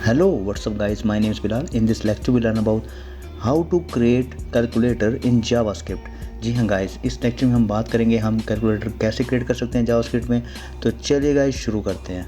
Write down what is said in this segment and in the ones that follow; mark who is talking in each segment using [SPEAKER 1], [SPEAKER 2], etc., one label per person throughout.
[SPEAKER 1] Hello, what's up guys, my name is Bilal. In this lecture we learn about how to create calculator in JavaScript. जी हाँ guys, इस lecture में हम बात करेंगे हम calculator कैसे क्रिएट कर सकते हैं जावास्क्रिप्ट में। तो चलिए गाइस शुरू करते हैं।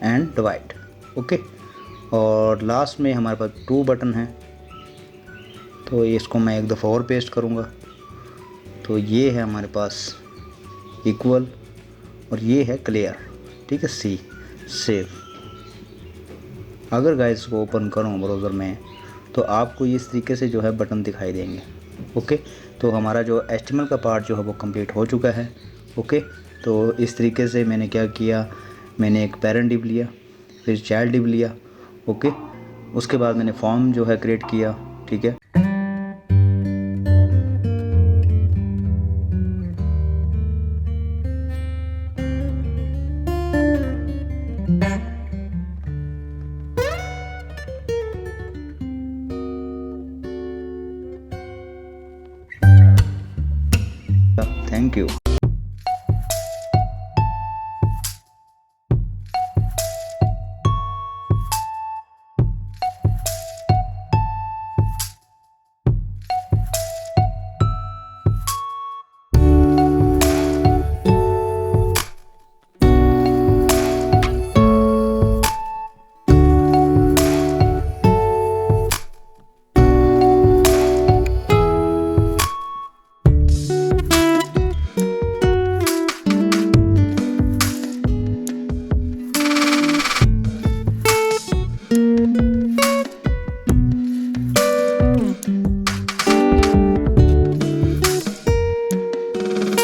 [SPEAKER 1] And divide, okay. और लास्ट में हमारे पास 2 बटन हैं, तो इसको मैं एक दफ़ा और पेस्ट करूँगा। तो ये है हमारे पास इक्वल और ये है क्लियर, ठीक है, सी सेव। अगर गाइस को ओपन करूँ ब्राउज़र में तो आपको इस तरीके से जो है बटन दिखाई देंगे, ओके। तो हमारा जो HTML का पार्ट जो है वो कंप्लीट हो चुका है, ओके। तो इस तरीके से मैंने क्या किया, मैंने एक पेरेंट डिव लिया, फिर चाइल्ड डिव लिया, ओके। उसके बाद मैंने फॉर्म जो है क्रिएट किया, ठीक है।